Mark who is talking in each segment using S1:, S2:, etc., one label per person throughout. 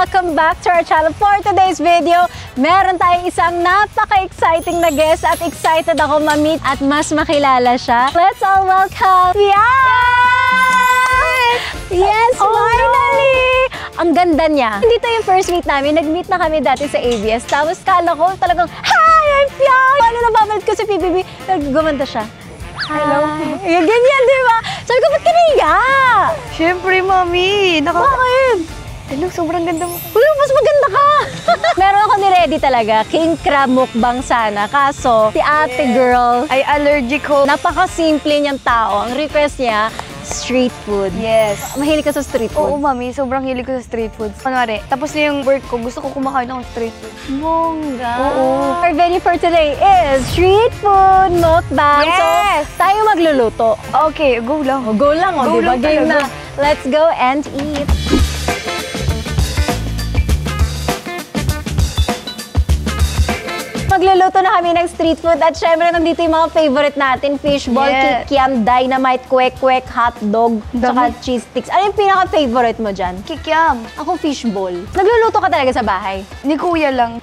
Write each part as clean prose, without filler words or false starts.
S1: welcome back to our channel. For today's video, meron tayong isang napaka-exciting na guest at excited ako ma-meet at mas makilala siya. Let's all welcome Yes, finally! Ang ganda niya. Hindi to yung first meet namin. Nag-meet na kami dati sa ABS. Tapos kala ko talagang, hi, I'm Piang! Paano nababalit ko sa PBB? Gumanda siya. Hello. Ganyan, di ba? Sabi ko, ba't ka naiya?
S2: Siyempre, mami.
S1: Bakit?
S2: Hello, sobrang ganda mo.
S1: Uy, mas maganda ka! Meron ako ni-ready talaga. King crab mukbang sana. Kaso, si ate girl,
S2: Ay, allergic ho.
S1: napaka-simple niyang tao. Ang request niya, street food.
S2: Yes.
S1: Mahilig ka sa street
S2: Oo,
S1: food?
S2: mami. Sobrang hilig ko sa street foods. Kunwari, tapos na yung work ko, gusto ko kumakain ng street food.
S1: Bongga.
S2: Oo.
S1: Our venue for today is street food mukbang.
S2: Yes!
S1: So, tayo magluluto.
S2: Okay, go lang.
S1: O, go lang,
S2: Go
S1: di ba?
S2: lang
S1: Game na.
S2: talaga.
S1: Let's go and eat. Magluluto na kami ng street food at syempre nandito yung mga favorite natin. Fishball,
S2: Yes.
S1: kikiam, dynamite, kwek-kwek, hotdog, tsaka cheese sticks. Ano yung pinaka-favorite mo dyan?
S2: Kikiam.
S1: Ako fishball. Nagluluto ka talaga sa bahay?
S2: Ni kuya lang.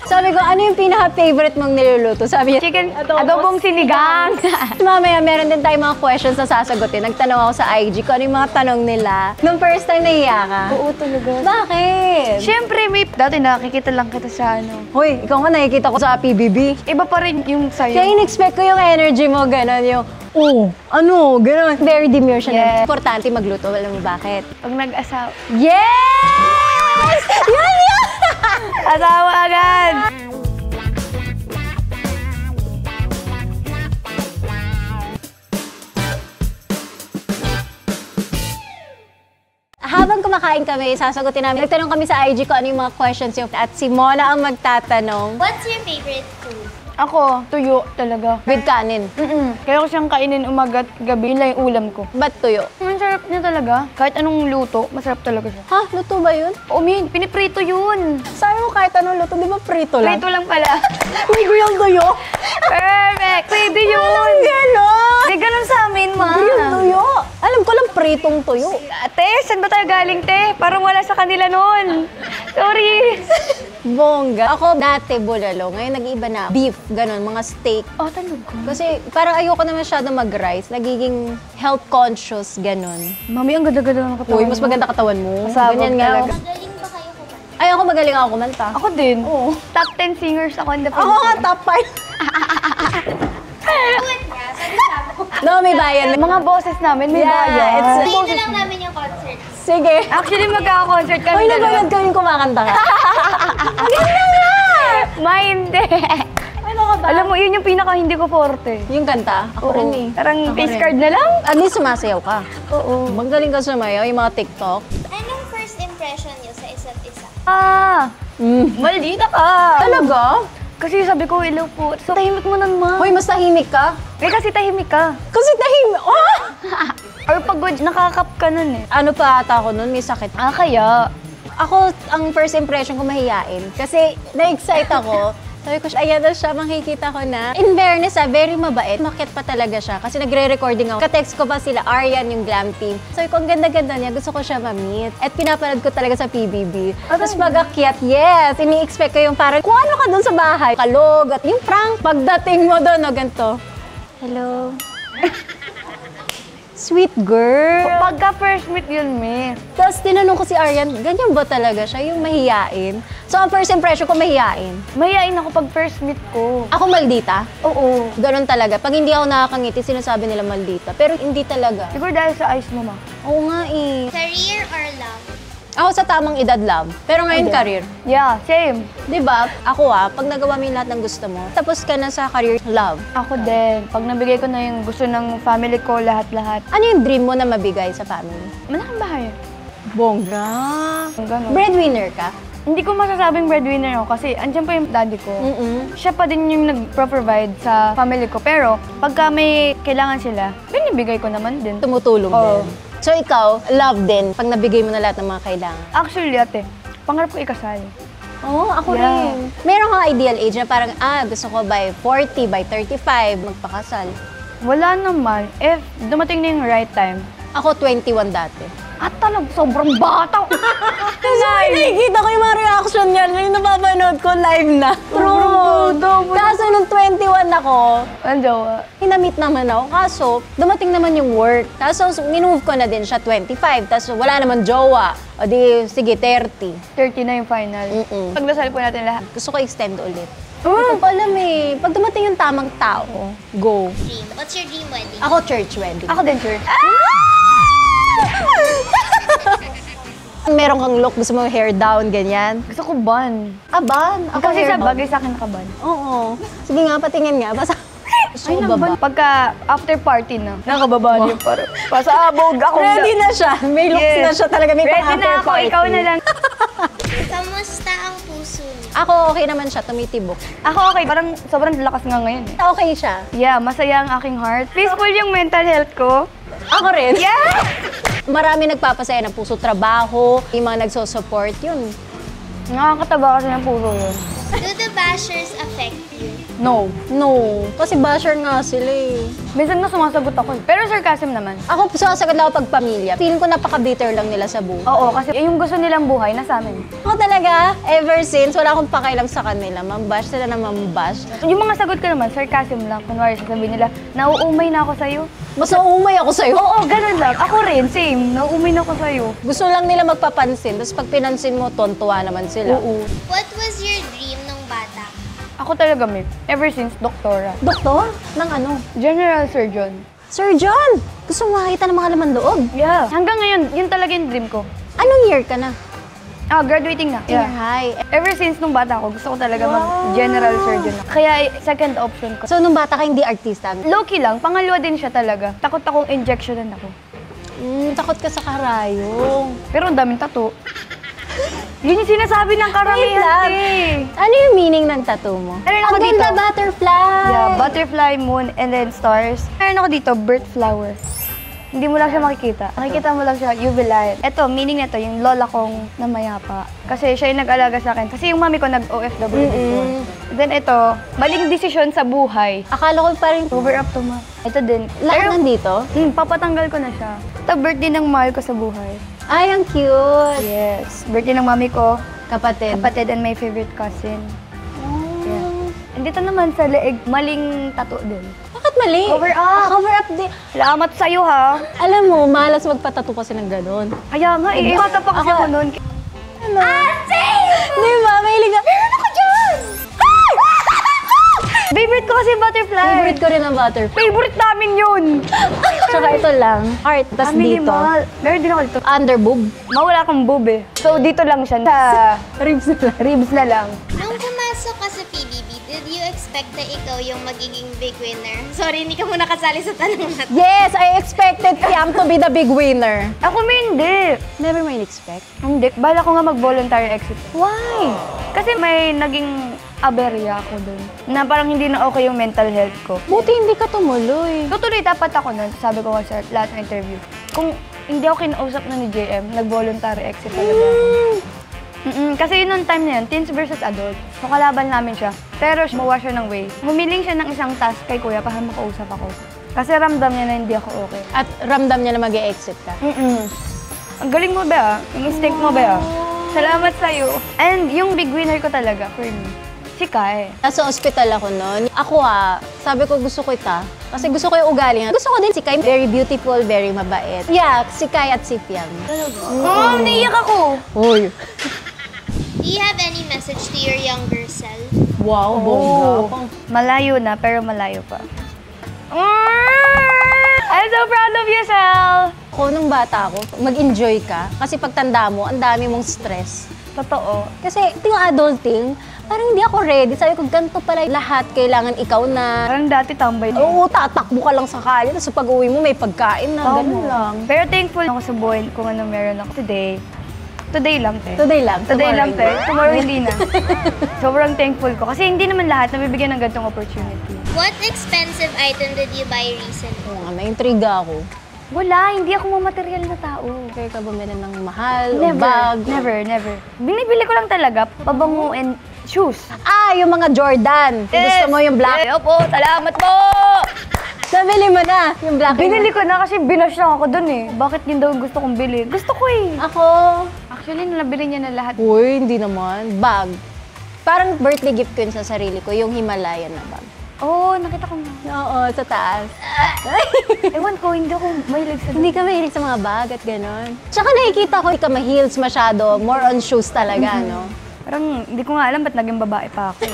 S1: Sabi ko, ano yung pinaka-favorite mong niluluto? Sabi niya,
S2: Chicken, adobong sinigang.
S1: Mamaya, meron din tayong mga questions na sasagutin. Nagtanong ako sa IG kung ano yung mga tanong nila. Nung first time nahiya ka?
S2: Oo, talaga.
S1: Bakit?
S2: Siyempre, may... Dati nakikita lang kita sa ano.
S1: Hoy, ikaw nga nakikita ko sa PBB.
S2: Iba pa rin yung sayo.
S1: Kaya in-expect ko yung energy mo, gano'n yung, ano, gano'n. Very demure siya.
S2: Yes.
S1: Importante magluto. Alam mo bakit?
S2: Pag nag-asawa.
S1: Yes! Yan, yan!
S2: Asawa agad!
S1: Habang kumakain kami, sasagutin namin. Nagtanong kami sa IG ko ano yung mga questions yung at si Mona ang magtatanong.
S3: What's your favorite food?
S2: Ako, tuyo talaga.
S1: With kanin.
S2: Kaya ko siyang kainin umaga at gabi. Yun lang yung ulam ko.
S1: Ba't tuyo?
S2: Ang sarap niya talaga. Kahit anong luto, masarap talaga siya.
S1: Ha? Luto ba yun?
S2: Piniprito yun.
S1: Sabi mo kahit anong luto, di ba prito lang?
S2: Prito lang pala.
S1: May grilled tuyo?
S2: Perfect! Pwede yun!
S1: Ganon!
S2: Hindi ganun sa amin, ma.
S1: Grilled tuyo? Alam ko lang pritong tuyo.
S2: Ate, saan ba tayo galing, te? Parang wala sa kanila nun. Sorry.
S1: Bongga. Ako dati bulalo, ngayon nag-iba na. Beef, ganon, mga steak.
S2: Oh, talaga?
S1: Kasi parang ayoko na masyado mag-rice. Nagiging health conscious, ganon.
S2: Mami, ang ganda-ganda ng katawan
S1: Uy, mas
S2: mo.
S1: maganda katawan mo.
S2: Masabog
S1: Ganyan nga.
S2: talaga.
S3: Magaling ba kayo kumanta?
S1: Ay, ako magaling ako kumanta.
S2: Ako din.
S1: Oo.
S2: Top 10 singers ako in the
S1: Ako nga, top 5.
S3: Duet ka? Sabi sabi ko.
S1: No, may bayan.
S2: Mga boses namin, may
S1: Yeah,
S2: bayan.
S1: it's-
S3: Sabihin na lang namin yung concert.
S1: Sige.
S2: Actually, magkaka-concert kami
S1: Uy, nagbayad ka yung kumakanta ka. Maganda nga!
S2: Ma, hindi.
S1: Ano ka ba?
S2: Alam mo, yun yung pinaka hindi ko forte.
S1: Yung kanta, ako rin eh.
S2: Parang
S1: Ako
S2: face
S1: rin.
S2: card na lang.
S1: At least sumasayaw ka.
S2: Oo.
S1: Magaling ka sumayaw, yung mga TikTok.
S3: Anong first impression niyo sa isa't isa?
S2: Maldita ka.
S1: Talaga?
S2: Kasi sabi ko, hello po. So, tahimik mo nun, ma.
S1: Hoy, mas tahimik ka.
S2: Kasi tahimik ka.
S1: Kasi tahimik. Oh!
S2: Or pagod, nakakap ka nun eh.
S1: Ano pa ata ako nun, may sakit.
S2: Kaya.
S1: Ako, ang first impression ko mahiyain. Kasi na-excite ako. Sabi ko, ayan na siya, makikita ko na. In fairness, very mabait. Makit pa talaga siya. Kasi nagre-recording ako. Ka-text ko pa sila, Aryan, yung glam team. Sabi ko, ang ganda-ganda niya. Gusto ko siya ma-meet. At pinapanood ko talaga sa PBB. Tapos mag-akyat, yes. Ini-expect ko yung parang, kung ano ka dun sa bahay. Kalog at yung prank. Pagdating mo doon, no, ganito. Hello. Sweet girl.
S2: Pagka first meet yun, me.
S1: Tapos tinanong ko si Aryan, ganyan ba talaga siya, yung mahiyain? So, ang first impression ko, mahiyain.
S2: Mayayain ako pag first meet ko.
S1: Ako maldita.
S2: Oo.
S1: Ganon talaga. Pag hindi ako nakakangiti, sinasabi nila maldita. Pero hindi talaga.
S2: Siguro dahil sa eyes mo, ma.
S1: Oo nga eh.
S3: Career or love?
S1: Ako sa tamang edad, love. Pero ngayon, career.
S2: Yeah, same.
S1: Diba? Ako pag nagawa mo yung lahat ng gusto mo, tapos ka na sa career, love.
S2: Ako din. Pag nabigay ko na yung gusto ng family ko, lahat-lahat.
S1: Ano yung dream mo na mabigay sa family?
S2: Malaking bahay.
S1: Bongga.
S2: Ganon.
S1: Breadwinner ka?
S2: Hindi ko masasabing breadwinner ako kasi andyan pa yung daddy ko. Siya pa din yung nag-provide sa family ko. Pero pagka may kailangan sila, binibigay ko naman din.
S1: Tumutulong
S2: Oo.
S1: din. So ikaw, love din pag nabigay mo na lahat ng mga kailangan.
S2: Actually, ate, pangarap ko ikasal.
S1: Oo, ako
S2: Yeah.
S1: rin. Meron kang ideal age na parang, gusto ko by 40, by 35, magpakasal.
S2: Wala naman. If dumating na yung right time.
S1: Ako, 21 dati.
S2: At talagang sobrang bata.
S1: Kasi nakikita ko live na. True. Kaso nung 21 ako,
S2: Ang jowa.
S1: na-meet naman ako. Kaso, dumating naman yung work. Kaso, minove ko na din siya 25. Tapos wala naman jowa. O di, sige, 30.
S2: 30 na yung final. Pagdasal po natin lahat.
S1: Gusto ko extend ulit. Hindi ko pa alam eh. Pag dumating yung tamang tao, go.
S3: Dream. What's your dream wedding?
S1: Ako church wedding.
S2: Ako din, church.
S1: Meron kang look, gusto mo hair down, ganyan.
S2: Gusto ko ban.
S1: Aban, ako
S2: Kasi
S1: hair
S2: sa
S1: down.
S2: bagay sa akin nakaban.
S1: Oo. Sige nga, patingin nga. Basta,
S2: Ay, naban. Pagka after party na, nakababa niyo parang pasabog ako.
S1: ready na siya. May looks
S2: Yes.
S1: na siya talaga. May
S2: Ready
S1: pang-after
S2: na ako,
S1: party.
S2: ikaw na lang.
S3: Kamusta ang puso niyo?
S1: Ako, okay naman siya. Tumitibok.
S2: Ako okay, parang sobrang lakas nga ngayon eh.
S1: Okay siya.
S2: Yeah, masaya ang aking heart. Peaceful yung mental health ko.
S1: Ako rin.
S2: Yeah!
S1: Marami nagpapasaya ng puso trabaho, yung mga nagsosupport, yun.
S2: Nakakataba kasi ng puso yun.
S3: Do the bashers affect you?
S2: No.
S1: No, kasi basher nga sila eh.
S2: Minsan na sumasagot ako. Pero sarcasm naman.
S1: Ako, sumasagot lang ako pag pamilya. Feeling ko napaka-bitter lang nila sa buhay.
S2: Oo, kasi yung gusto nilang buhay, nasa amin.
S1: Ako talaga, ever since, wala akong pakialam sa kanila. Mambash sila na mambash.
S2: Yung mga sagot ko naman, sarcasm lang. Kunwari, sasabihin nila, nauumay na ako sa'yo.
S1: Mas naumay ako sa'yo.
S2: Oo, ganun lang. Ako rin, same. Nauumay na ako sa'yo.
S1: Gusto lang nila magpapansin, tapos pag pinansin mo, tontuwa naman sila.
S2: Oo.
S3: What was your dream nung bata?
S2: Ako talaga, Mick. Ever since, doktora.
S1: Doktor? Ng ano?
S2: General surgeon.
S1: Surgeon! Gusto mo makita ng mga laman loob?
S2: Yeah. Hanggang ngayon, yun talaga yung dream ko.
S1: Anong year ka na?
S2: Graduating na.
S1: Senior high.
S2: Ever since nung bata ako, gusto ko talaga mag-general surgeon na. Kaya second option ko.
S1: So, nung bata ka, hindi artista?
S2: Low-key lang, pangalawa din siya talaga. Takot akong injectionan ako.
S1: Takot ka sa karayong.
S2: Pero ang daming tattoo. Yun yung sinasabi ng
S1: Wait
S2: karamihan,
S1: lang.
S2: eh.
S1: Ano yung meaning ng tattoo mo?
S2: Meron ako
S1: Ang ganda,
S2: dito.
S1: butterfly!
S2: Yeah, butterfly, moon, and then stars. Meron ako dito, bird flower. Hindi mo lang siya makikita. Makikita mo lang siya, UV light. Ito, meaning nito, yung lola kong namayapa. Kasi siya yung nag-alaga sa akin. Kasi yung mami ko nag-OFW before. Then ito, maling desisyon sa buhay.
S1: Akala ko pa rin,
S2: Cover up to ma. Ito din.
S1: lahat nandito?
S2: Papatanggal ko na siya. Ito, birthday ng mahal ko sa buhay.
S1: Ay, ang cute!
S2: Yes. Birthday ng mami ko,
S1: Kapatid.
S2: kapatid and my favorite cousin. Yeah. And dito naman sa leeg, maling tattoo din.
S1: Bakit mali?
S2: Cover up.
S1: Cover up din.
S2: Salamat sa'yo ha.
S1: Alam mo, malas magpatato kasi ng ganon.
S2: Kaya nga eh, bata pa kasi ako nun.
S1: Ano? Di ba? Mahilig ka. Meron ako dyan!
S2: Favorite ko kasi butterfly.
S1: Favorite ko rin ang butterfly.
S2: Favorite namin yun.
S1: Tsaka ito lang. Heart. Tas dito.
S2: Minimal. Meron din ako dito.
S1: Under boob.
S2: Mawala akong boob eh. So dito lang siya. Sa
S1: Ribs na lang.
S2: ribs na lang.
S3: Nung pumasok ka sa PBB, did you expect na ikaw yung magiging big winner? Sorry, hindi ka muna kasali sa tanong natin.
S1: Yes, I expected Kiam to be the big winner.
S2: Ako hindi.
S1: Never mind expect.
S2: Hindi. Bala ko nga mag-voluntary exit.
S1: Why?
S2: Kasi may naging aberya ako dun. Na parang hindi na okay yung mental health ko.
S1: Buti hindi ka tumuloy.
S2: Tutuloy dapat ako nun. Sabi ko nga sa lahat ng interview. Kung hindi ako kinausap na ni JM, nag-voluntary exit talaga ako. Kasi yun nung time na yun, teens versus adult. So kalaban namin siya. Pero mawa siya ng way. Humiling siya ng isang task kay kuya para makausap ako. Kasi ramdam niya na hindi ako okay.
S1: At ramdam niya na mag-e-exit ka.
S2: Ang galing mo ba? Yung instinct mo ba? Salamat sa'yo. And yung big winner ko talaga for me, si Kai.
S1: Nasa ospital ako noon. Ako sabi ko gusto ko ita. Kasi gusto ko yung ugali niya. Gusto ko din si Kai. Very beautiful, very mabait. Yeah, si Kai at si Fiam.
S2: Oh, naiyak ako!
S1: Uy.
S3: Do you have any message to your younger self?
S1: Wow,
S2: Oh, malayo na, pero malayo pa. I'm so proud of you, Sel!
S1: Ako nung bata ako, mag-enjoy ka. Kasi pagtanda mo, ang dami mong stress.
S2: Totoo.
S1: Kasi yung adulting, parang hindi ako ready. Sabi ko, ganito pala lahat. Kailangan ikaw na.
S2: Parang dati tambay din.
S1: Oo, tatakbo ka lang sa kalye. Tapos pag uwi mo, may pagkain na. Ganun lang.
S2: Pero thankful ako sa buhay kung ano meron ako today. Today lang, te.
S1: Today lang.
S2: Today lang, te.
S1: hindi.
S2: Tomorrow hindi na. Sobrang thankful ko. Kasi hindi naman lahat nabibigyan ng ganitong opportunity.
S3: What expensive item did you buy recently?
S1: Oo nga, may intriga ako.
S2: Wala, hindi ako mamaterial na tao.
S1: Kaya ka bumili ng mahal o
S2: Never,
S1: bag?
S2: never. Binibili ko lang talaga, pabango and shoes.
S1: Ah, yung mga Jordan. Kung gusto mo yung black.
S2: Yes, opo, salamat po!
S1: Nabili mo na yung black.
S2: Binili ko na kasi binash lang ako dun eh. Bakit yun daw gusto kong bilhin? Gusto ko eh.
S1: Ako,
S2: Actually, nabili niya na lahat.
S1: uy, hindi naman. Bag. Parang birthday gift ko yun sa sarili ko, yung Himalayan na bag.
S2: Oo, nakita ko na.
S1: Oo, sa taas.
S2: Ewan ko, hindi ako mahilig sa
S1: Hindi ka mahilig sa mga bag at gano'n. Tsaka nakikita ko, hindi ka ma-heels masyado. More on shoes talaga, no?
S2: Parang hindi ko nga alam ba't naging babae pa ako.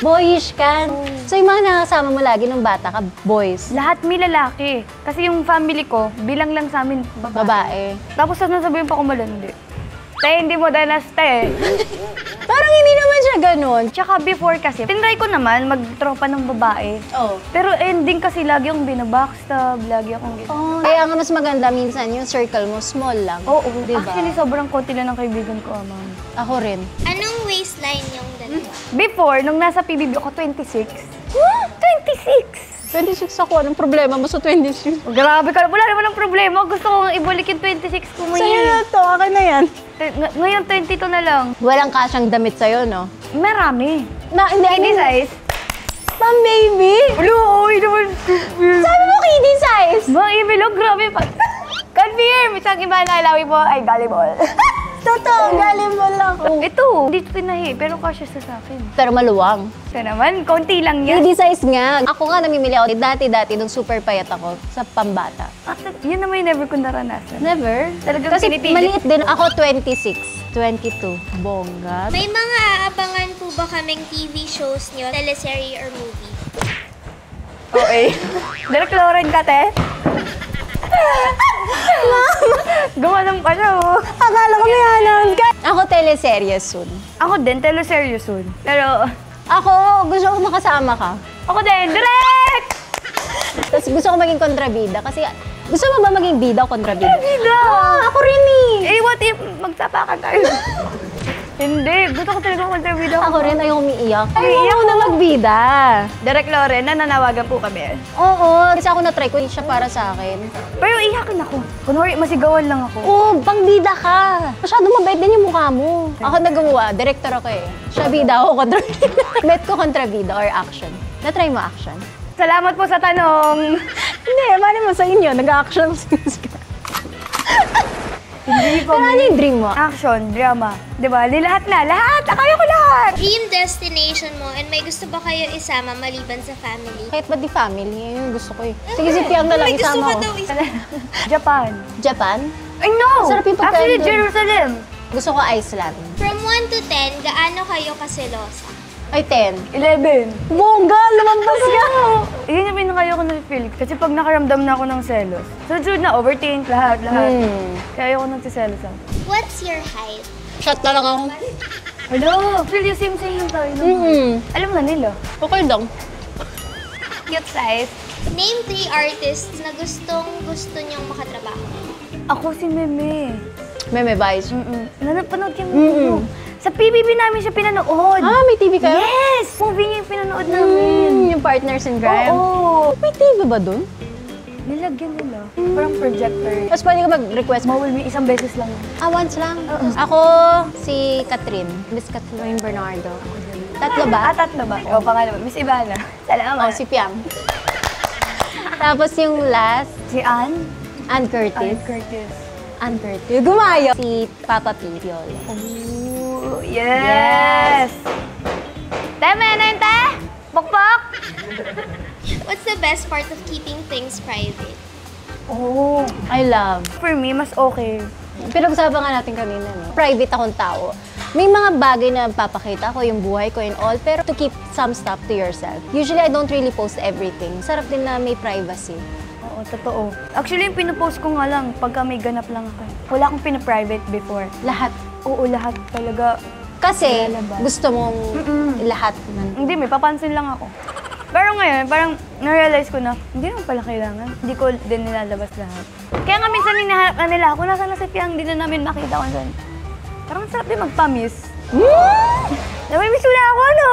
S1: Boyish ka. So yung mga nakasama mo lagi nung bata ka, boys.
S2: Lahat may lalaki. Kasi yung family ko, bilang lang sa amin babae.
S1: Babae.
S2: Tapos nasabihin pa ko malandi. Te, hindi mo danas, te.
S1: Parang hindi naman siya ganun.
S2: Tsaka before kasi, tinry ko naman magtropa ng babae.
S1: Oh.
S2: Pero ending kasi lagi akong binabackstab, lagi akong gano'n.
S1: Oh. Kaya nga mas maganda minsan yung circle mo, small lang.
S2: Oo,
S1: Diba?
S2: actually sobrang konti lang ng kaibigan ko, ma'am.
S1: Ako rin.
S3: Anong waistline yung dalawa?
S2: Before, nung nasa PBB ako, 26. 26!
S1: 26 ako. Anong problema mo sa 26?
S2: Oh, grabe ka, wala naman ang problema. Gusto ko nga ibalik yung 26 ko
S1: Sa'yo
S2: ngayon.
S1: na to. Akin na yan.
S2: Ngayon, 22 na lang.
S1: Walang kasyang damit sa'yo, no?
S2: Marami.
S1: Hindi
S2: Any size?
S1: Pang baby?
S2: Uy naman.
S1: Sabi mo kiddie size?
S2: Bang Emilio, grabe pa. Confirm! Isang iba na alawi po ay volleyball.
S1: Totoo, galing mo lang.
S2: Ito, hindi ito tinahi, pero kasya sa akin.
S1: Pero maluwang.
S2: Ito naman, konti lang yan.
S1: Kiddie size nga. Ako nga namimili ako. Dati nung super payat ako sa pambata.
S2: Yun naman yung never ko naranasan.
S1: Never.
S2: Talagang
S1: Kasi
S2: pinipili.
S1: maliit din. Ako 26, 22. Bongga.
S3: May mga aabangan po ba kaming TV shows nyo, teleserye or movie?
S2: Okay. Direct Lauren ka, te? Gumanong pa siya, oh.
S1: Akala ko may alam ka. Ako teleserye soon.
S2: Ako din, teleserye soon. Pero,
S1: Ako, gusto ko makasama ka.
S2: ako din, direct!
S1: Tapos gusto ko maging kontrabida kasi gusto mo ba maging bida o kontrabida?
S2: Kontrabida!
S1: Ako rin eh.
S2: Eh, what if magtapakan tayo? Hindi, gusto ko talaga kontrabida
S1: Ako rin, ayoko umiiyak.
S2: Umiiyak
S1: Ayoko na magbida.
S2: Direct Lauren, nananawagan po kami.
S1: Oo, kasi ako na-try ko, siya para sa akin.
S2: Pero iyakin ako. Kunwari, masigawan lang ako.
S1: Oo, pang bida ka. Masyado mabait din yung mukha mo. Ako nagawa, director ako eh. Siya bida, ako kontrabida. Bet ko kontrabida or action. Na-try mo action?
S2: Salamat po sa tanong.
S1: Hindi, mali mo sa inyo, nag-action scenes ka.
S2: Hindi
S1: Pero ano yung dream mo?
S2: Action, drama. Diba? Di lahat na. Lahat! Kaya ko lahat!
S3: Dream destination mo and may gusto ba kayo isama maliban sa family?
S1: Kahit ba di family, yun yung gusto ko eh. Sige, si Piang na lang,
S3: May gusto
S1: isama
S3: ka
S1: ko.
S3: daw isama.
S2: Japan.
S1: Japan?
S2: I know!
S1: Sarap yung pagkain
S2: Actually,
S1: doon.
S2: Jerusalem.
S1: Gusto ko Iceland.
S3: From 1 to 10, gaano kayo kaselosa?
S1: Ay, 10.
S2: 11.
S1: Bongga, lumampas ka!
S2: Yun yung pinakayo ko na-feel. Kasi pag nakaramdam na ako ng selos, sunod na overthink, lahat. Kaya ayoko nagsiselos ako.
S3: What's your height?
S1: Shot na lang ako.
S2: Hello! Actually, same lang tayo. Alam na nila.
S1: Okay lang.
S2: Cute size.
S3: Name 3 artists na gustong-gusto niyong makatrabaho.
S2: Ako si Meme.
S1: Meme Vice.
S2: Napanood yung movie mo. Sa PBB namin siya pinanood.
S1: Ah, may TV kayo?
S2: Yes! Movie niya yung pinanood namin.
S1: Yung Partners in Crime?
S2: Oo.
S1: May TV ba dun?
S2: Nilagyan nila. Parang projector.
S1: Tapos pwede ka mag-request mo?
S2: Mawal mo isang beses lang.
S1: Once lang. Ako, si Catherine. Miss Catherine Bernardo. Tatlo ba?
S2: Tatlo ba? O, pangalawa. Miss Ivana. Salamat.
S1: Oh, si Piang. Tapos yung last,
S2: Si Ann.
S1: Ann Curtis.
S2: Ann Curtis.
S1: Ann Curtis. Gumayo. Si Papa Piol.
S2: Ooh, yes! Teme, na yun, te? Pokpok?
S3: What's the best part of keeping things private?
S2: Oh.
S1: I love.
S2: For me, mas okay.
S1: Pinag-usapan nga natin kanina, no? Private akong tao. May mga bagay na papakita ko, yung buhay ko and all, pero to keep some stuff to yourself. Usually, I don't really post everything. Sarap din na may privacy.
S2: Oo, totoo. Actually, yung pinupost ko nga lang pagka may ganap lang ako. Wala akong pinaprivate before.
S1: Lahat.
S2: Oo, lahat talaga.
S1: Kasi
S2: Lalabas.
S1: gusto mong lahat.
S2: Hindi, may papansin lang ako. Pero ngayon, parang na-realize ko na, hindi naman pala kailangan. Hindi ko din nilalabas lahat. Kaya nga minsan hinahanap na nila ako, nasa na si Piang, hindi na namin makita kung saan. Parang sarap din magpa-miss. Namimiss ko na ako, ano?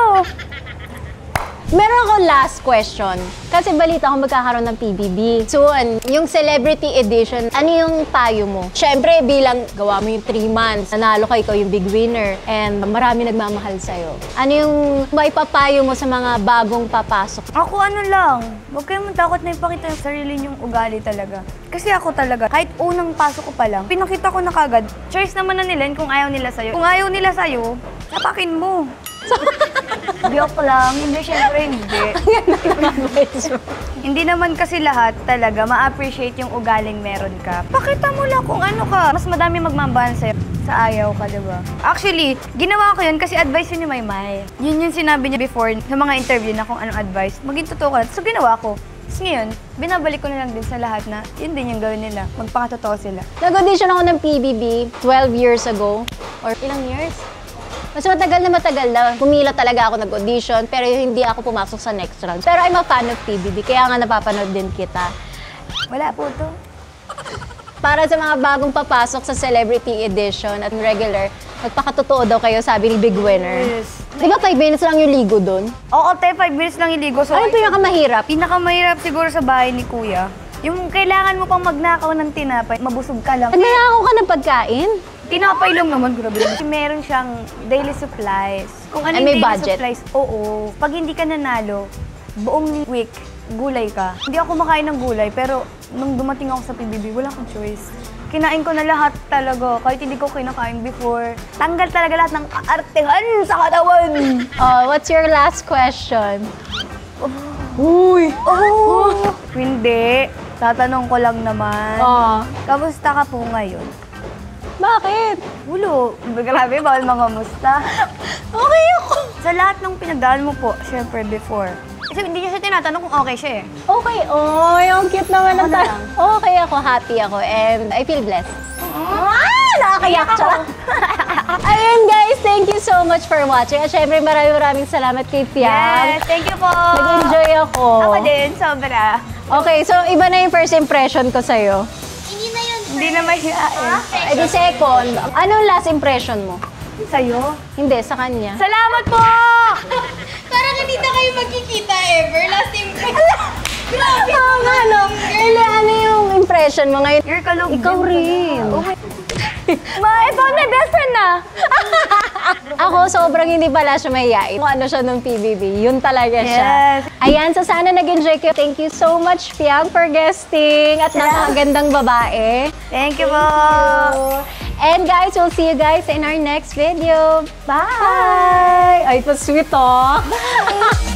S1: Meron ako last question. Kasi balita ko magkakaroon ng PBB. Soon, yung celebrity edition, ano yung payo mo? Siyempre, bilang gawa mo yung 3 months, nanalo ka, ikaw yung big winner, and marami nagmamahal sa'yo. Ano yung maipapayo mo sa mga bagong papasok?
S2: Ako ano lang, huwag kayong matakot na ipakita yung sarili niyong ugali talaga. Kasi ako talaga, kahit unang pasok ko pa lang, pinakita ko na kagad, choice naman na nila yun kung ayaw nila sa'yo. Kung ayaw nila sa'yo, tapakin mo. Joke lang. Hindi, syempre hindi. Hindi naman kasi lahat talaga ma-appreciate yung ugaling meron ka. Pakita mo lang kung ano ka. Mas madami magmamahal sa'yo sa ayaw ka, diba? Actually, ginawa ko yun kasi advice yun ni Maymay. Yun yung sinabi niya before sa mga interview na kung anong advice. Maging totoo ka. So, ginawa ko. Tapos ngayon, binabalik ko na lang din sa lahat na yun din yung gawin nila. Magpakatotoo sila.
S1: Nag-audition ako ng PBB 12 years ago. Or ilang years? Mas matagal na pumila talaga ako nag-audition, pero hindi ako pumasok sa next round. Pero I'm a fan of PBB, kaya nga napapanood din kita.
S2: Wala po to.
S1: Para sa mga bagong papasok sa Celebrity Edition at regular, magpakatotoo daw kayo, sabi ni Big Winner.
S2: Yes.
S1: Di ba 5 minutes lang yung ligo doon?
S2: Oo, 5 minutes lang iligo. So,
S1: Ano yung pinakamahirap?
S2: Pinakamahirap siguro sa bahay ni Kuya. Yung kailangan mo pang magnakaw ng tinapay, mabusog ka lang.
S1: Nagnanakaw ka ng pagkain?
S2: Tinapay lang naman, grabe. Meron siyang daily supplies. Kung ano
S1: And
S2: yung
S1: may
S2: daily
S1: budget?
S2: supplies, oo. Pag hindi ka nanalo, buong week, gulay ka. Hindi ako kumakain ng gulay, pero nung dumating ako sa PBB, wala akong choice. Kinain ko na lahat talaga, kahit hindi ko kinakain before. Tanggal talaga lahat ng kaartehan sa katawan.
S1: What's your last question?
S2: Uy! Oh! Hindi. Tatanong ko lang naman. Kamusta ka po ngayon?
S1: Bakit?
S2: Ulo, grabe, bawal mga musta.
S1: Okay ako.
S2: Sa lahat ng pinagdaan mo po, syempre before. Kasi hindi niya siya tinatanong kung okay siya eh.
S1: Okay, yung cute naman ng
S2: Ako na lang.
S1: Okay ako, happy ako, and I feel blessed. Nakakayak siya. Ayun guys, thank you so much for watching. At syempre maraming salamat kay Piang.
S2: Yes, thank you po.
S1: Nag-enjoy ako.
S2: Ako din, sobra.
S1: Okay, so iba na yung first impression ko sa'yo.
S3: Hindi na yun.
S2: Hindi na mahihain.
S1: Eh di second, anong last impression mo?
S2: Sa'yo?
S1: Hindi, sa kanya.
S2: Salamat po!
S3: Parang hindi na kayo magkikita ever. Last impression. Grabe.
S1: Ano? Ano yung impression mo ngayon?
S2: You're kalog.
S1: Ikaw rin.
S2: I found my best friend na!
S1: Ako, sobrang hindi pala siya mahihain. Kung ano siya nung PBB, yun talaga siya.
S2: Yes.
S1: Ayan, so sana nag-enjoy kayo. Thank you so much, Piang, for guesting. At napakagandang babae.
S2: Thank you po!
S1: And guys, we'll see you guys in our next video. Bye! Ay, ito sweet, oh. Bye!